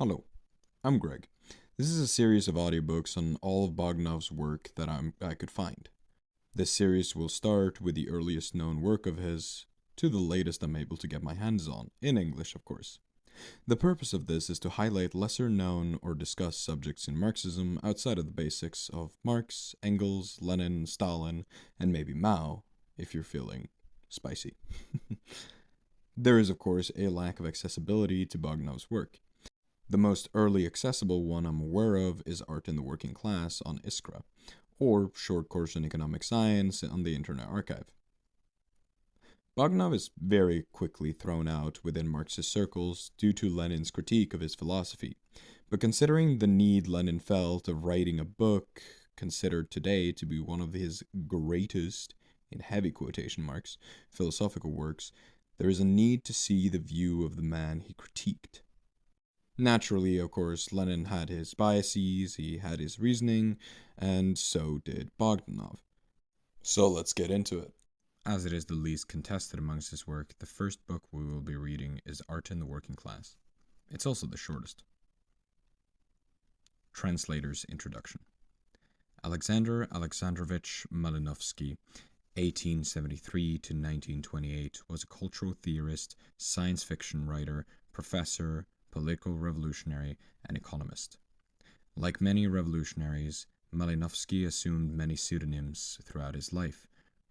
Hello, I'm Greg. This is a series of audiobooks on all of Bogdanov's work that I could find. This series will start with the earliest known work of his to the latest I'm able to get my hands on, in English, of course. The purpose of this is to highlight lesser known or discussed subjects in Marxism outside of the basics of Marx, Engels, Lenin, Stalin, and maybe Mao, if you're feeling spicy. There is, of course, a lack of accessibility to Bogdanov's work. The most early accessible one I'm aware of is Art in the Working Class on Iskra, or Short Course in Economic Science on the Internet Archive. Bogdanov is very quickly thrown out within Marxist circles due to Lenin's critique of his philosophy, but considering the need Lenin felt of writing a book considered today to be one of his greatest, in heavy quotation marks, philosophical works, there is a need to see the view of the man he critiqued. Naturally, of course, Lenin had his biases, he had his reasoning, and so did Bogdanov. So let's get into it. As it is the least contested amongst his work, the first book we will be reading is Art in the Working Class. It's also the shortest. Translator's Introduction. Alexander Alexandrovich Malinovsky, 1873 to 1928, was a cultural theorist, science fiction writer, professor, political revolutionary, and economist. Like many revolutionaries, Malinovsky assumed many pseudonyms throughout his life: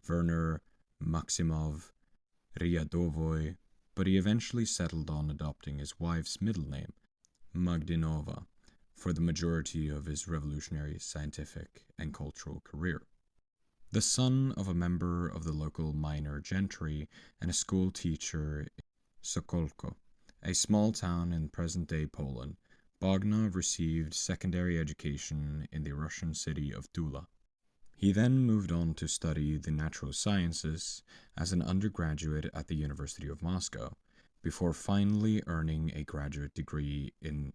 Werner, Maximov, Ryadovoy, but he eventually settled on adopting his wife's middle name, Magdinova, for the majority of his revolutionary scientific and cultural career. The son of a member of the local minor gentry and a school teacher in Sokolko, a small town in present-day Poland, Bogdanov received secondary education in the Russian city of Tula. He then moved on to study the natural sciences as an undergraduate at the University of Moscow, before finally earning a graduate degree in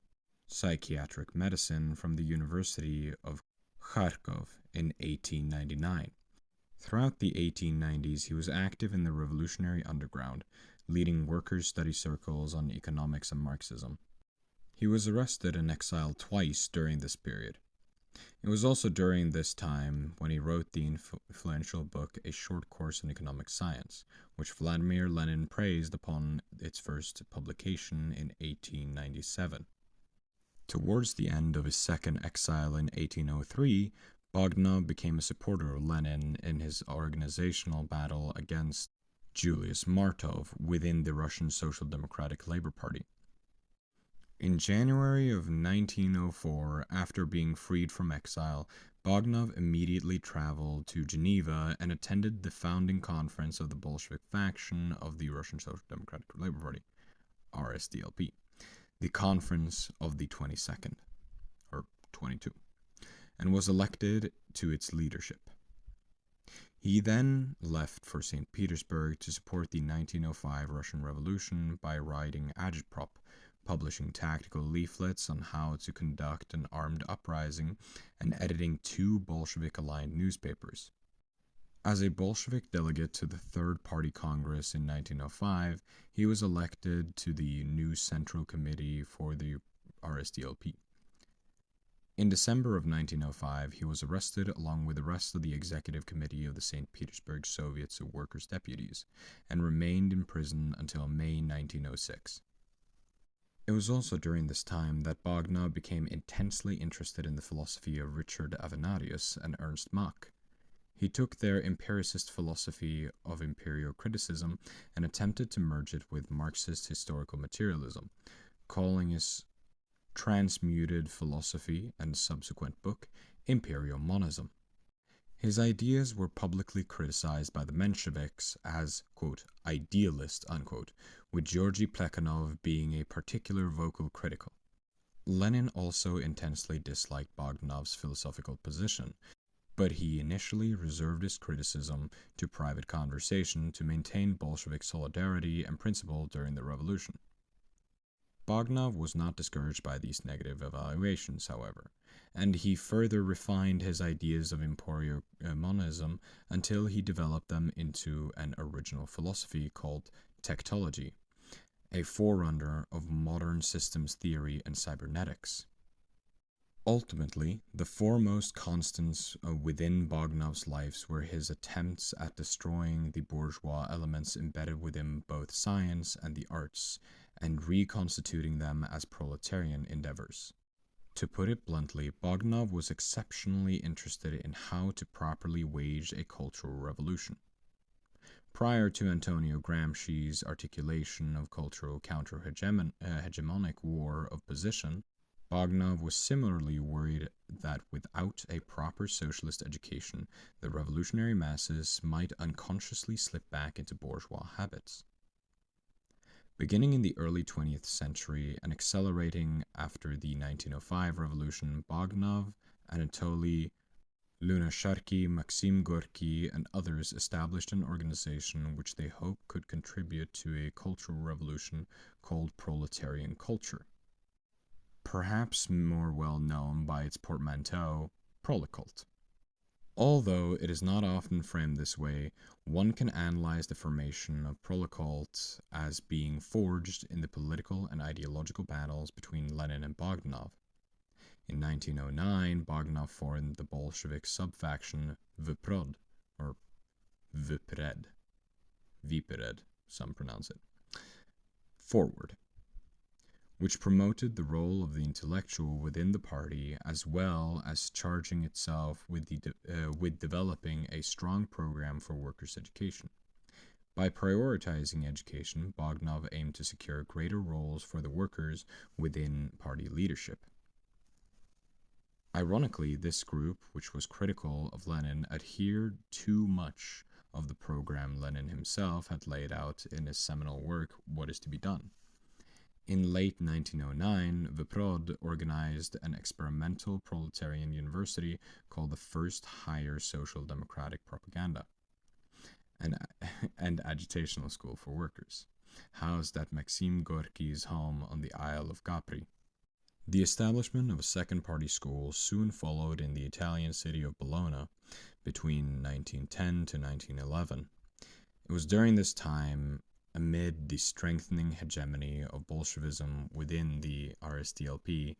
psychiatric medicine from the University of Kharkov in 1899. Throughout the 1890s, he was active in the revolutionary underground, leading workers' study circles on economics and Marxism. He was arrested and exiled twice during this period. It was also during this time when he wrote the influential book A Short Course in Economic Science, which Vladimir Lenin praised upon its first publication in 1897. Towards the end of his second exile in 1803, Bogdanov became a supporter of Lenin in his organizational battle against Julius Martov within the Russian Social Democratic Labor Party. In January of 1904, after being freed from exile, Bogdanov immediately traveled to Geneva and attended the founding conference of the Bolshevik faction of the Russian Social Democratic Labor Party, RSDLP, the Conference of the 22nd, or 22, and was elected to its leadership. He then left for St. Petersburg to support the 1905 Russian Revolution by writing agitprop, publishing tactical leaflets on how to conduct an armed uprising, and editing 2 Bolshevik-aligned newspapers. As a Bolshevik delegate to the Third Party Congress in 1905, he was elected to the new Central Committee for the RSDLP. In December of 1905, he was arrested along with the rest of the executive committee of the St. Petersburg Soviets of Workers' Deputies, and remained in prison until May 1906. It was also during this time that Bogdanov became intensely interested in the philosophy of Richard Avenarius and Ernst Mach. He took their empiricist philosophy of empirio-criticism and attempted to merge it with Marxist historical materialism, calling his transmuted philosophy and subsequent book Empirio-monism. His ideas were publicly criticized by the Mensheviks as, quote, idealist, unquote, with Georgy Plekhanov being a particular vocal critical. Lenin also intensely disliked Bogdanov's philosophical position, but he initially reserved his criticism to private conversation to maintain Bolshevik solidarity and principle during the revolution. Bogdanov was not discouraged by these negative evaluations, however, and he further refined his ideas of empirio-monism until he developed them into an original philosophy called techtology, a forerunner of modern systems theory and cybernetics. Ultimately, the foremost constants within Bogdanov's life were his attempts at destroying the bourgeois elements embedded within both science and the arts, and reconstituting them as proletarian endeavors. To put it bluntly, Bogdanov was exceptionally interested in how to properly wage a cultural revolution. Prior to Antonio Gramsci's articulation of cultural counter-hegemonic war of position, Bogdanov was similarly worried that without a proper socialist education, the revolutionary masses might unconsciously slip back into bourgeois habits. Beginning in the early 20th century and accelerating after the 1905 revolution, Bogdanov, Anatoly Lunacharsky, Maxim Gorky, and others established an organization which they hoped could contribute to a cultural revolution called proletarian culture, perhaps more well known by its portmanteau, prolecult. Although it is not often framed this way, one can analyze the formation of prolecult as being forged in the political and ideological battles between Lenin and Bogdanov. In 1909, Bogdanov formed the Bolshevik subfaction Vprod, or Vpred, some pronounce it, Forward, which promoted the role of the intellectual within the party as well as charging itself with developing a strong program for workers' education. By prioritizing education, Bogdanov aimed to secure greater roles for the workers within party leadership. Ironically, this group, which was critical of Lenin, adhered too much of the program Lenin himself had laid out in his seminal work, What is to be Done? In late 1909, Vprod organized an experimental proletarian university called the First Higher Social Democratic Propaganda and Agitational School for Workers, housed at Maxim Gorky's home on the Isle of Capri. The establishment of a second party school soon followed in the Italian city of Bologna between 1910 to 1911. It was during this time, amid the strengthening hegemony of Bolshevism within the RSDLP,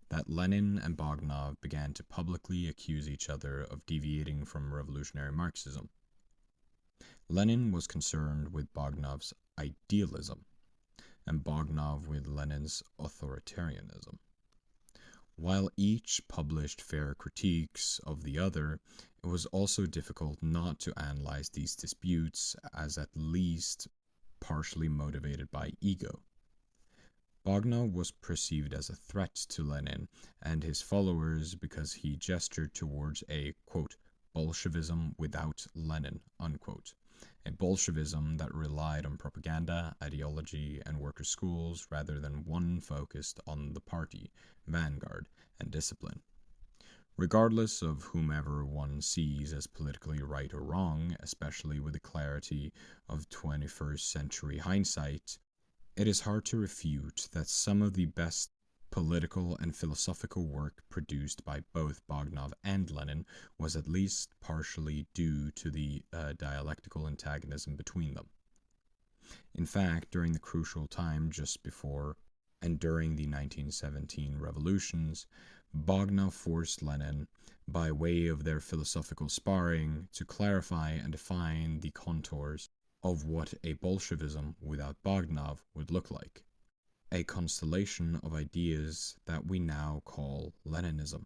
that Lenin and Bogdanov began to publicly accuse each other of deviating from revolutionary Marxism. Lenin was concerned with Bogdanov's idealism, and Bogdanov with Lenin's authoritarianism. While each published fair critiques of the other, it was also difficult not to analyze these disputes as at least partially motivated by ego. Bogdanov was perceived as a threat to Lenin and his followers because he gestured towards a, quote, Bolshevism without Lenin, unquote, a Bolshevism that relied on propaganda, ideology, and worker schools rather than one focused on the party, vanguard, and discipline. Regardless of whomever one sees as politically right or wrong, especially with the clarity of 21st century hindsight, it is hard to refute that some of the best political and philosophical work produced by both Bogdanov and Lenin was at least partially due to the dialectical antagonism between them. In fact, during the crucial time just before and during the 1917 revolutions, Bogdanov forced Lenin, by way of their philosophical sparring, to clarify and define the contours of what a Bolshevism without Bogdanov would look like, a constellation of ideas that we now call Leninism.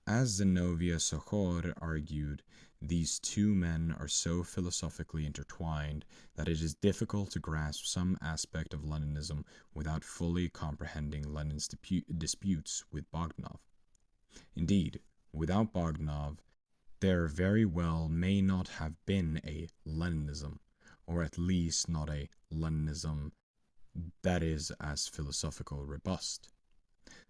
As Zinoviev Sochor argued, these two men are so philosophically intertwined that it is difficult to grasp some aspect of Leninism without fully comprehending Lenin's disputes with Bogdanov. Indeed, without Bogdanov, there very well may not have been a Leninism, or at least not a Leninism that is as philosophical robust.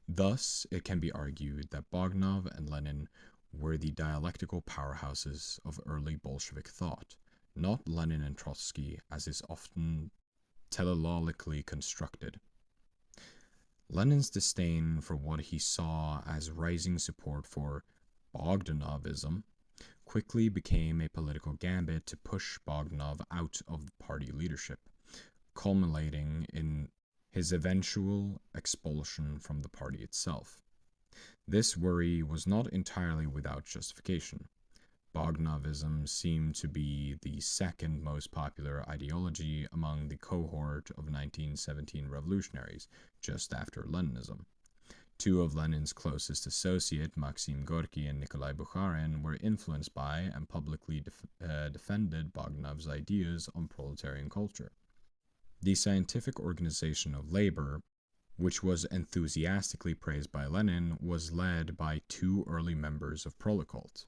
Thus, it can be argued that Bogdanov and Lenin were the dialectical powerhouses of early Bolshevik thought, not Lenin and Trotsky as is often teleologically constructed. Lenin's disdain for what he saw as rising support for Bogdanovism quickly became a political gambit to push Bogdanov out of party leadership, culminating in his eventual expulsion from the party itself. This worry was not entirely without justification. Bogdanovism seemed to be the second most popular ideology among the cohort of 1917 revolutionaries, just after Leninism. Two of Lenin's closest associates, Maxim Gorky and Nikolai Bukharin, were influenced by and publicly defended Bogdanov's ideas on proletarian culture. The Scientific Organization of Labor, which was enthusiastically praised by Lenin, was led by two early members of Prolecult,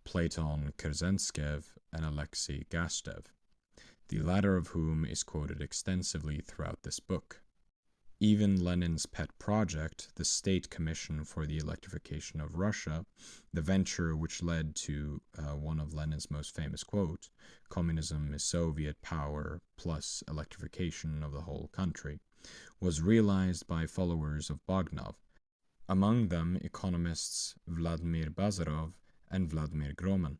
Platon Kerzhentsev and Alexei Gastev, the latter of whom is quoted extensively throughout this book. Even Lenin's pet project, the State Commission for the Electrification of Russia, the venture which led to one of Lenin's most famous quotes, "Communism is Soviet power plus electrification of the whole country," was realized by followers of Bogdanov, among them economists Vladimir Bazarov and Vladimir Groman.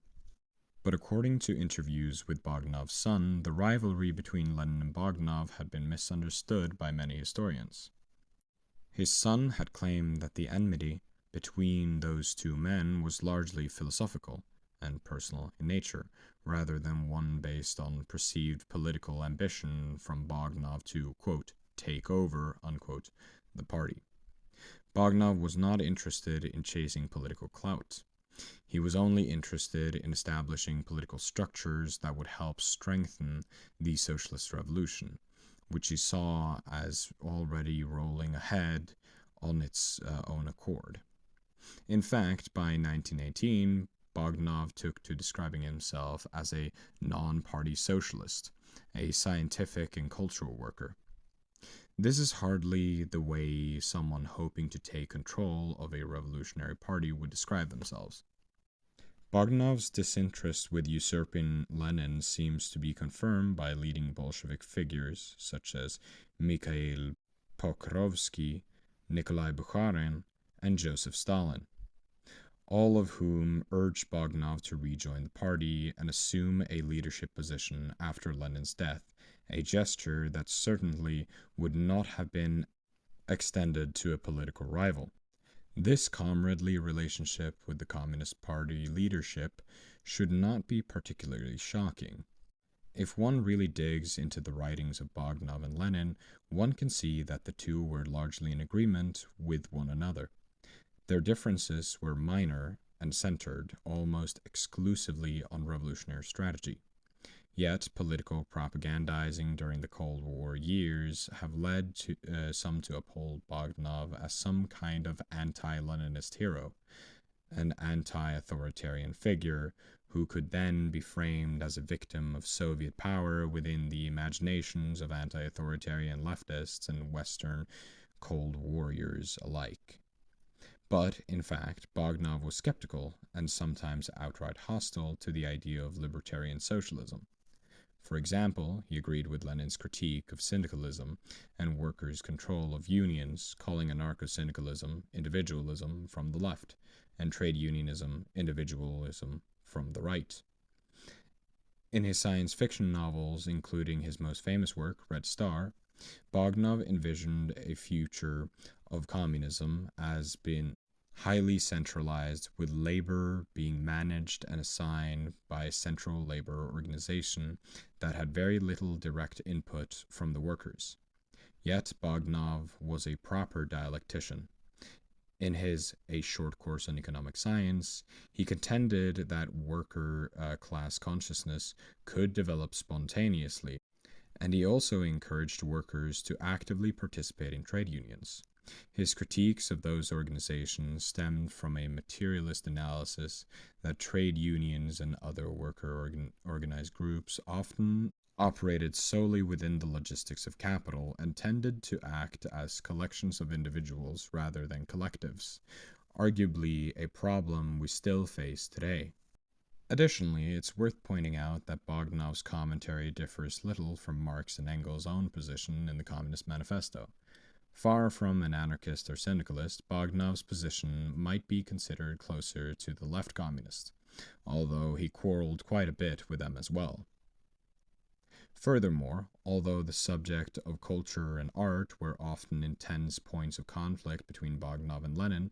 But according to interviews with Bogdanov's son, the rivalry between Lenin and Bogdanov had been misunderstood by many historians. His son had claimed that the enmity between those two men was largely philosophical and personal in nature, rather than one based on perceived political ambition from Bogdanov to, quote, take over, unquote, the party. Bogdanov was not interested in chasing political clout. He was only interested in establishing political structures that would help strengthen the socialist revolution, which he saw as already rolling ahead on its own accord. In fact, by 1918, Bogdanov took to describing himself as a non-party socialist, a scientific and cultural worker. This is hardly the way someone hoping to take control of a revolutionary party would describe themselves. Bogdanov's disinterest with usurping Lenin seems to be confirmed by leading Bolshevik figures such as Mikhail Pokrovsky, Nikolai Bukharin, and Joseph Stalin, all of whom urged Bogdanov to rejoin the party and assume a leadership position after Lenin's death, a gesture that certainly would not have been extended to a political rival. This comradely relationship with the Communist Party leadership should not be particularly shocking. If one really digs into the writings of Bogdanov and Lenin, one can see that the two were largely in agreement with one another. Their differences were minor and centered almost exclusively on revolutionary strategy. Yet, political propagandizing during the Cold War years have led to some to uphold Bogdanov as some kind of anti-Leninist hero, an anti-authoritarian figure who could then be framed as a victim of Soviet power within the imaginations of anti-authoritarian leftists and Western Cold Warriors alike. But, in fact, Bogdanov was skeptical and sometimes outright hostile to the idea of libertarian socialism. For example, he agreed with Lenin's critique of syndicalism and workers' control of unions, calling anarcho-syndicalism individualism from the left, and trade unionism individualism from the right. In his science fiction novels, including his most famous work, Red Star, Bogdanov envisioned a future of communism as being highly centralized, with labor being managed and assigned by a central labor organization that had very little direct input from the workers. Yet Bogdanov was a proper dialectician. In his A Short Course on Economic Science, he contended that worker class consciousness could develop spontaneously, and he also encouraged workers to actively participate in trade unions. His critiques of those organizations stemmed from a materialist analysis that trade unions and other worker organized groups often operated solely within the logistics of capital and tended to act as collections of individuals rather than collectives, arguably a problem we still face today. Additionally, it's worth pointing out that Bogdanov's commentary differs little from Marx and Engels' own position in the Communist Manifesto. Far from an anarchist or syndicalist, Bogdanov's position might be considered closer to the left communists, although he quarreled quite a bit with them as well. Furthermore, although the subject of culture and art were often intense points of conflict between Bogdanov and Lenin,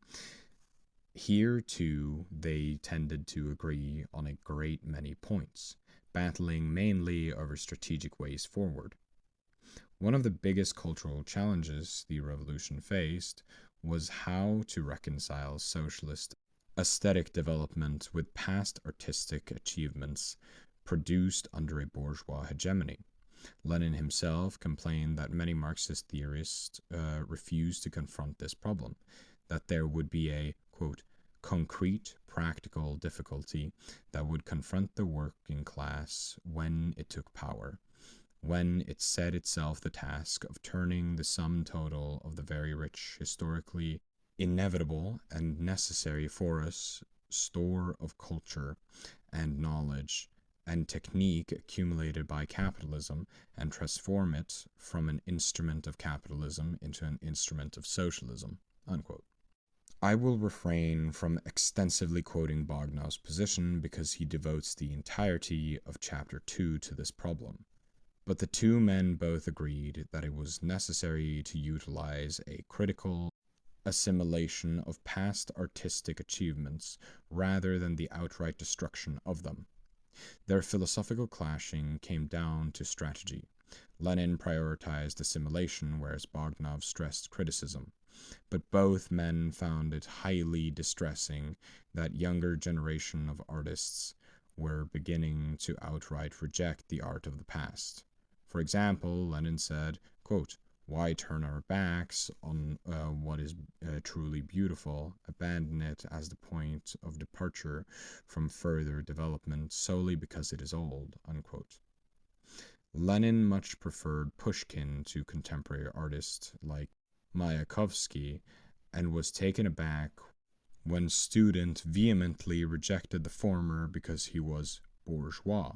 here too they tended to agree on a great many points, battling mainly over strategic ways forward. One of the biggest cultural challenges the revolution faced was how to reconcile socialist aesthetic development with past artistic achievements produced under a bourgeois hegemony. Lenin himself complained that many Marxist theorists refused to confront this problem, that there would be a, quote, concrete, practical difficulty that would confront the working class when it took power, when it set itself the task of turning the sum total of the very rich, historically inevitable and necessary for us store of culture and knowledge and technique accumulated by capitalism and transform it from an instrument of capitalism into an instrument of socialism. Unquote. I will refrain from extensively quoting Bogdanov's position because he devotes the entirety of Chapter 2 to this problem. But the two men both agreed that it was necessary to utilize a critical assimilation of past artistic achievements rather than the outright destruction of them. Their philosophical clashing came down to strategy. Lenin prioritized assimilation, whereas Bogdanov stressed criticism. But both men found it highly distressing that younger generation of artists were beginning to outright reject the art of the past. For example, Lenin said, quote, "Why turn our backs on what is truly beautiful, abandon it as the point of departure from further development solely because it is old," unquote. Lenin much preferred Pushkin to contemporary artists like Mayakovsky and was taken aback when Student vehemently rejected the former because he was bourgeois.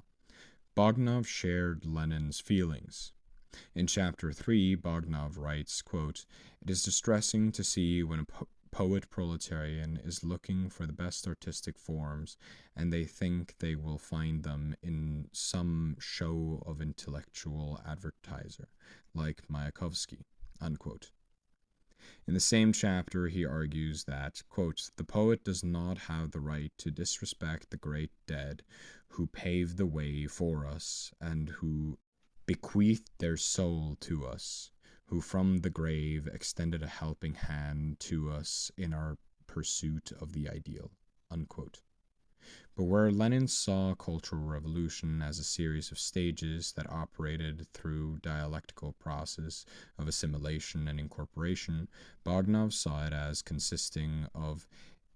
Bogdanov shared Lenin's feelings. In Chapter 3, Bogdanov writes, quote, "It is distressing to see when a poet proletarian is looking for the best artistic forms and they think they will find them in some show of intellectual advertiser, like Mayakovsky," unquote. In the same chapter, he argues that, quote, "the poet does not have the right to disrespect the great dead who paved the way for us and who bequeathed their soul to us, who from the grave extended a helping hand to us in our pursuit of the ideal," unquote. But where Lenin saw cultural revolution as a series of stages that operated through dialectical process of assimilation and incorporation, Bogdanov saw it as consisting of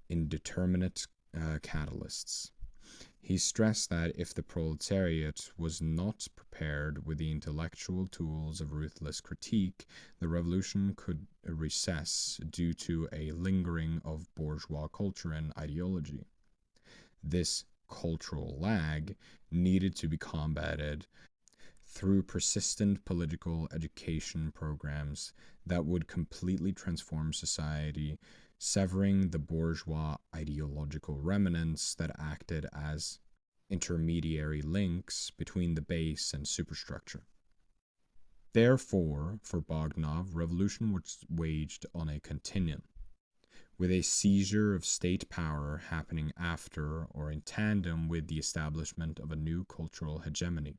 indeterminate catalysts. He stressed that if the proletariat was not prepared with the intellectual tools of ruthless critique, the revolution could recess due to a lingering of bourgeois culture and ideology. This cultural lag needed to be combated through persistent political education programs that would completely transform society, severing the bourgeois ideological remnants that acted as intermediary links between the base and superstructure. Therefore, for Bogdanov, revolution was waged on a continuum, with a seizure of state power happening after or in tandem with the establishment of a new cultural hegemony.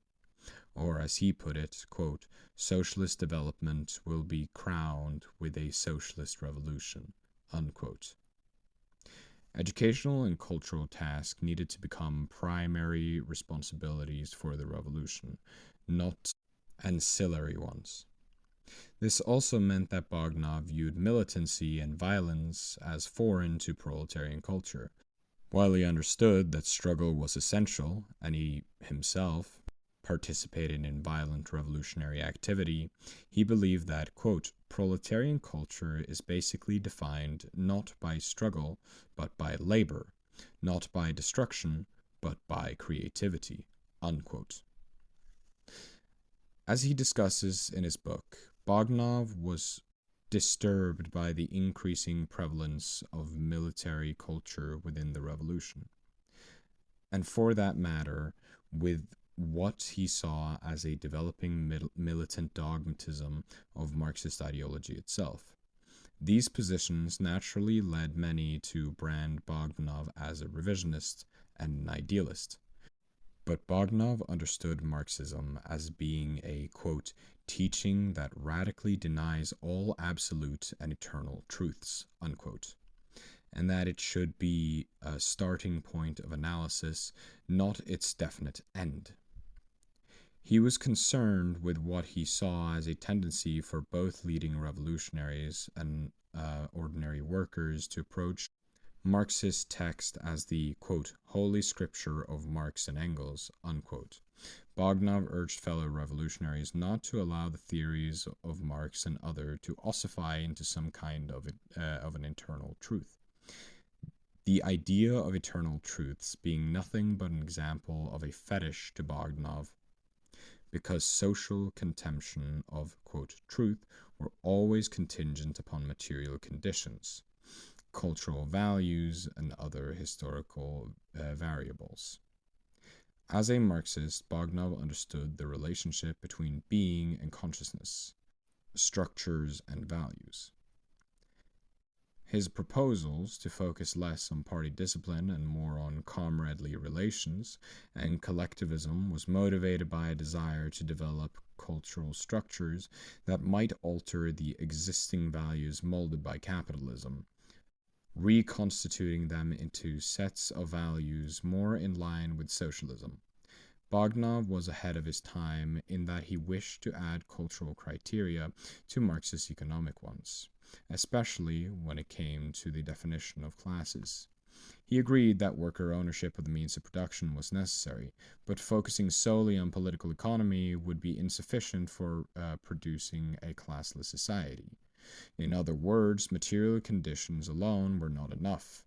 Or, as he put it, quote, "socialist development will be crowned with a socialist revolution," unquote. Educational and cultural tasks needed to become primary responsibilities for the revolution, not ancillary ones. This also meant that Bogdanov viewed militancy and violence as foreign to proletarian culture. While he understood that struggle was essential, and he himself participated in violent revolutionary activity, he believed that, quote, "proletarian culture is basically defined not by struggle, but by labor, not by destruction, but by creativity," unquote. As he discusses in his book, Bogdanov was disturbed by the increasing prevalence of military culture within the revolution. And for that matter, with what he saw as a developing militant dogmatism of Marxist ideology itself. These positions naturally led many to brand Bogdanov as a revisionist and an idealist. But Bogdanov understood Marxism as being a, quote, teaching that radically denies all absolute and eternal truths, unquote, and that it should be a starting point of analysis, not its definite end. He was concerned with what he saw as a tendency for both leading revolutionaries and ordinary workers to approach Marxist text as the, quote, holy scripture of Marx and Engels, unquote. Bogdanov urged fellow revolutionaries not to allow the theories of Marx and others to ossify into some kind of an eternal truth. The idea of eternal truths being nothing but an example of a fetish to Bogdanov, because social contemplation of, quote, truth were always contingent upon material conditions, cultural values, and other historical variables. As a Marxist, Bogdanov understood the relationship between being and consciousness, structures and values. His proposals to focus less on party discipline and more on comradely relations and collectivism was motivated by a desire to develop cultural structures that might alter the existing values molded by capitalism, reconstituting them into sets of values more in line with socialism. Bogdanov was ahead of his time in that he wished to add cultural criteria to Marxist economic ones, especially when it came to the definition of classes. He agreed that worker ownership of the means of production was necessary, but focusing solely on political economy would be insufficient for producing a classless society. In other words, material conditions alone were not enough.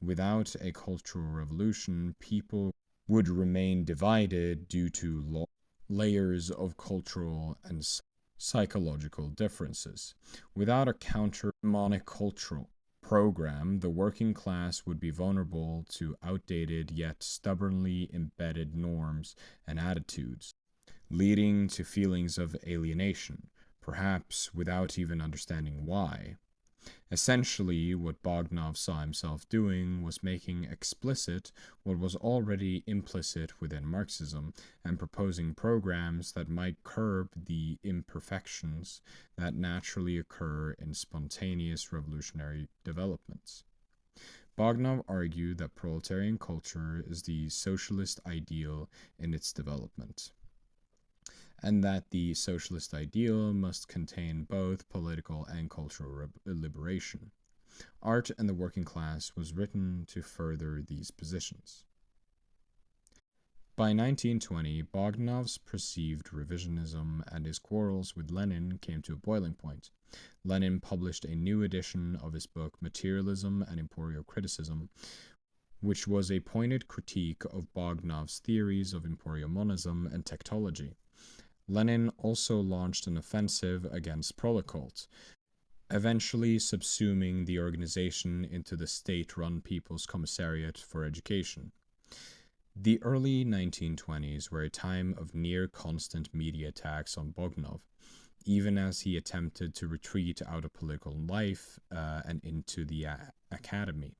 Without a cultural revolution, people would remain divided due to layers of cultural and psychological differences. Without a counter-hegemonic cultural program, the working class would be vulnerable to outdated yet stubbornly embedded norms and attitudes, leading to feelings of alienation, perhaps without even understanding why. Essentially, what Bogdanov saw himself doing was making explicit what was already implicit within Marxism and proposing programs that might curb the imperfections that naturally occur in spontaneous revolutionary developments. Bogdanov argued that proletarian culture is the socialist ideal in its development, and that the socialist ideal must contain both political and cultural liberation. Art and the Working Class was written to further these positions. By 1920, Bogdanov's perceived revisionism and his quarrels with Lenin came to a boiling point. Lenin published a new edition of his book Materialism and Emporio-Criticism, which was a pointed critique of Bogdanov's theories of emporio-monism and techtology. Lenin also launched an offensive against proletkult, eventually subsuming the organization into the state-run People's Commissariat for Education. The early 1920s were a time of near-constant media attacks on Bogdanov, even as he attempted to retreat out of political life and into the academy.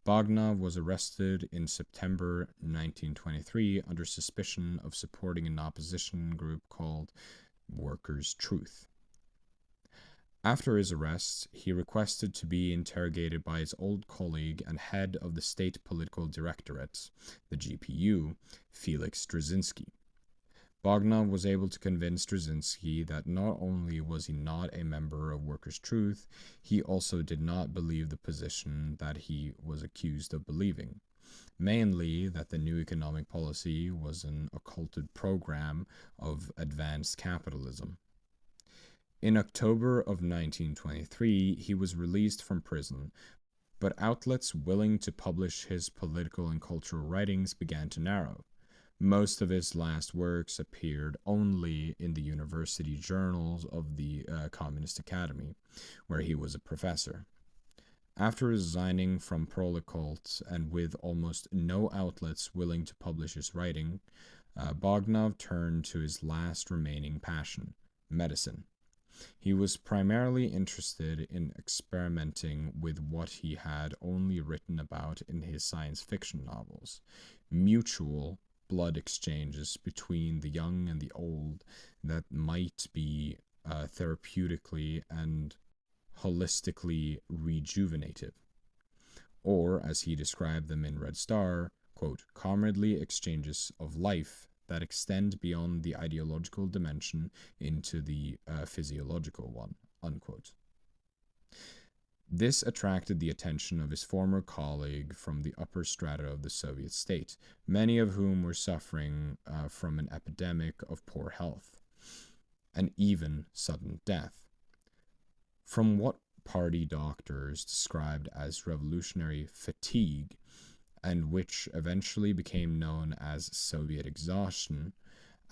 Bogdanov was arrested in September 1923 under suspicion of supporting an opposition group called Workers' Truth. After his arrest, he requested to be interrogated by his old colleague and head of the State Political Directorate, the GPU, Felix Dzerzhinsky. Bogdanov was able to convince Dzerzhinsky that not only was he not a member of Workers' Truth, he also did not believe the position that he was accused of believing, mainly that the new economic policy was an occulted program of advanced capitalism. In October of 1923, he was released from prison, but outlets willing to publish his political and cultural writings began to narrow. Most of his last works appeared only in the university journals of the Communist Academy, where he was a professor. After resigning from proletkult and with almost no outlets willing to publish his writing, Bogdanov turned to his last remaining passion, medicine. He was primarily interested in experimenting with what he had only written about in his science fiction novels: mutual blood exchanges between the young and the old that might be therapeutically and holistically rejuvenative, or as he described them in Red Star, quote, comradely exchanges of life that extend beyond the ideological dimension into the physiological one, unquote. This attracted the attention of his former colleague from the upper strata of the Soviet state, many of whom were suffering from an epidemic of poor health and even sudden death. From what party doctors described as revolutionary fatigue, and which eventually became known as Soviet exhaustion,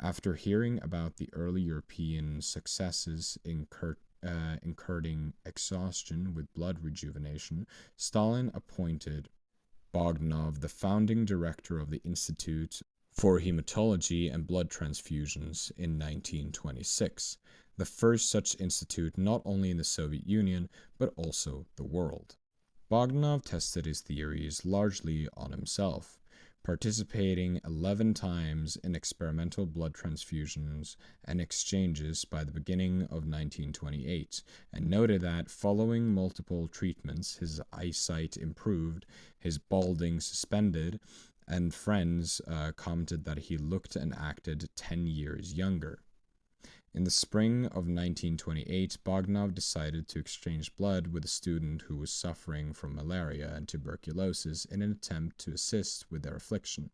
after hearing about the early European successes in incurring exhaustion with blood rejuvenation, Stalin appointed Bogdanov the founding director of the Institute for Hematology and Blood Transfusions in 1926, the first such institute not only in the Soviet Union, but also the world. Bogdanov tested his theories largely on himself, participating 11 times in experimental blood transfusions and exchanges by the beginning of 1928, and noted that following multiple treatments, his eyesight improved, his balding suspended, and friends commented that he looked and acted 10 years younger. In the spring of 1928, Bogdanov decided to exchange blood with a student who was suffering from malaria and tuberculosis in an attempt to assist with their affliction.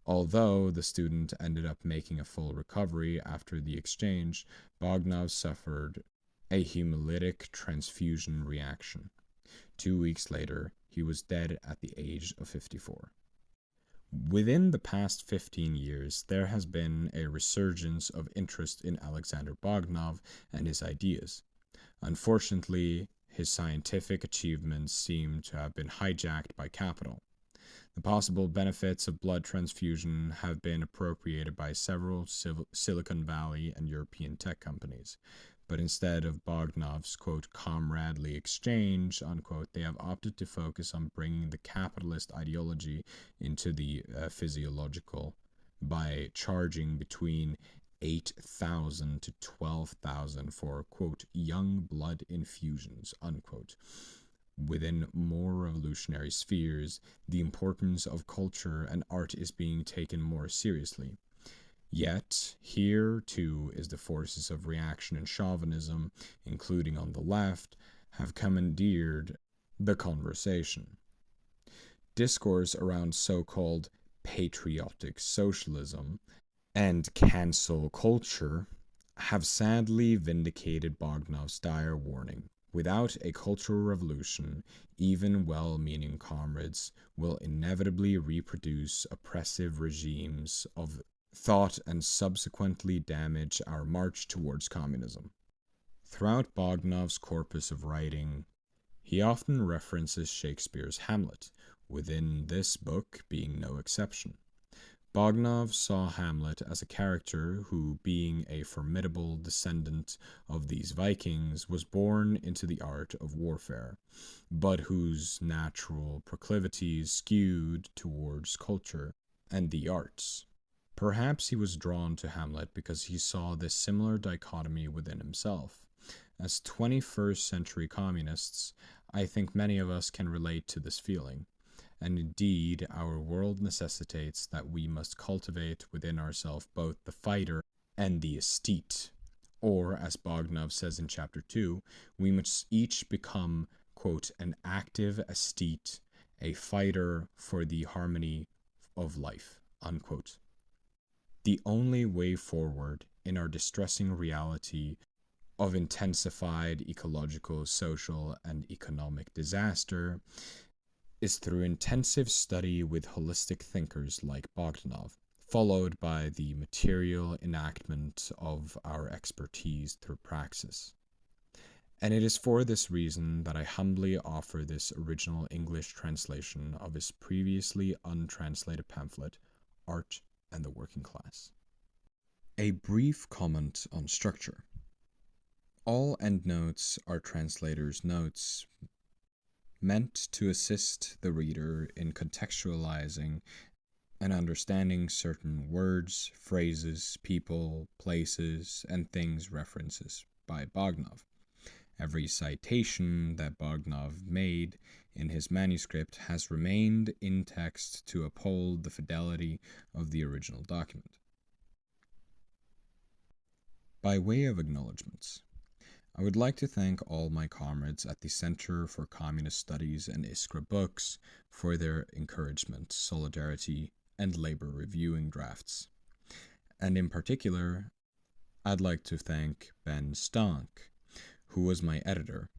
Although the student ended up making a full recovery after the exchange, Bogdanov suffered a hemolytic transfusion reaction. 2 weeks later, he was dead at the age of 54. Within the past 15 years, there has been a resurgence of interest in Alexander Bogdanov and his ideas. Unfortunately, his scientific achievements seem to have been hijacked by capital. The possible benefits of blood transfusion have been appropriated by several Silicon Valley and European tech companies, but instead of Bogdanov's, quote, comradely exchange, unquote, they have opted to focus on bringing the capitalist ideology into the physiological by charging between 8,000 to 12,000 for, quote, young blood infusions, unquote. Within more revolutionary spheres, the importance of culture and art is being taken more seriously. Yet, here too is the forces of reaction and chauvinism, including on the left, have commandeered the conversation. Discourse around so-called patriotic socialism and cancel culture have sadly vindicated Bogdanov's dire warning. Without a cultural revolution, even well-meaning comrades will inevitably reproduce oppressive regimes of thought and subsequently damage our march towards communism. Throughout Bogdanov's corpus of writing, he often references Shakespeare's Hamlet, within this book being no exception. Bogdanov saw Hamlet as a character who, being a formidable descendant of these Vikings, was born into the art of warfare, but whose natural proclivities skewed towards culture and the arts. Perhaps he was drawn to Hamlet because he saw this similar dichotomy within himself. As 21st century communists, I think many of us can relate to this feeling. And indeed, our world necessitates that we must cultivate within ourselves both the fighter and the aesthete. Or, as Bogdanov says in chapter 2, we must each become, quote, an active aesthete, a fighter for the harmony of life, unquote. The only way forward in our distressing reality of intensified ecological, social, and economic disaster is through intensive study with holistic thinkers like Bogdanov, followed by the material enactment of our expertise through praxis. And it is for this reason that I humbly offer this original English translation of his previously untranslated pamphlet, Art and the working class. A brief comment on structure. All endnotes are translators' notes meant to assist the reader in contextualizing and understanding certain words, phrases, people, places, and things references by Bogdanov. Every citation that Bogdanov made in his manuscript has remained in text to uphold the fidelity of the original document. By way of acknowledgements, I would like to thank all my comrades at the Center for Communist Studies and Iskra Books for their encouragement, solidarity, and labor reviewing drafts. And in particular, I'd like to thank Ben Stonk, who was my editor,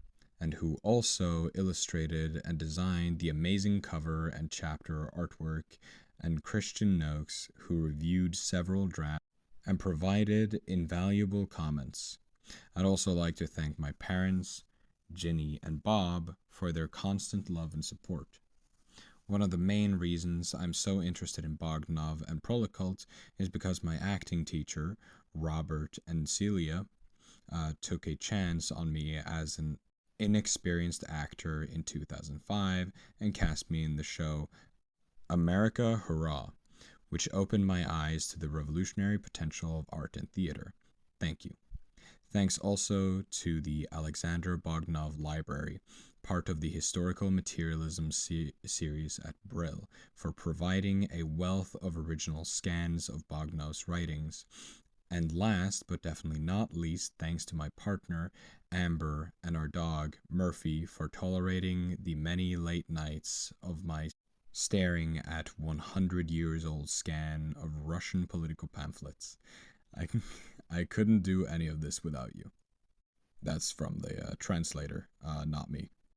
and who also illustrated and designed the amazing cover and chapter artwork, and Christian Noakes, who reviewed several drafts and provided invaluable comments. I'd also like to thank my parents, Ginny and Bob, for their constant love and support. One of the main reasons I'm so interested in Bogdanov and Prolocult is because my acting teacher, Robert and Celia, took a chance on me as an inexperienced actor in 2005 and cast me in the show America Hurrah, which opened my eyes to the revolutionary potential of art and theater. Thank you. Thanks also to the Alexander Bogdanov Library, part of the Historical Materialism series at Brill, for providing a wealth of original scans of Bogdanov's writings. And last, but definitely not least, thanks to my partner, Amber, and our dog, Murphy, for tolerating the many late nights of my staring at 100 years old scan of Russian political pamphlets. I couldn't do any of this without you. That's from the translator, not me.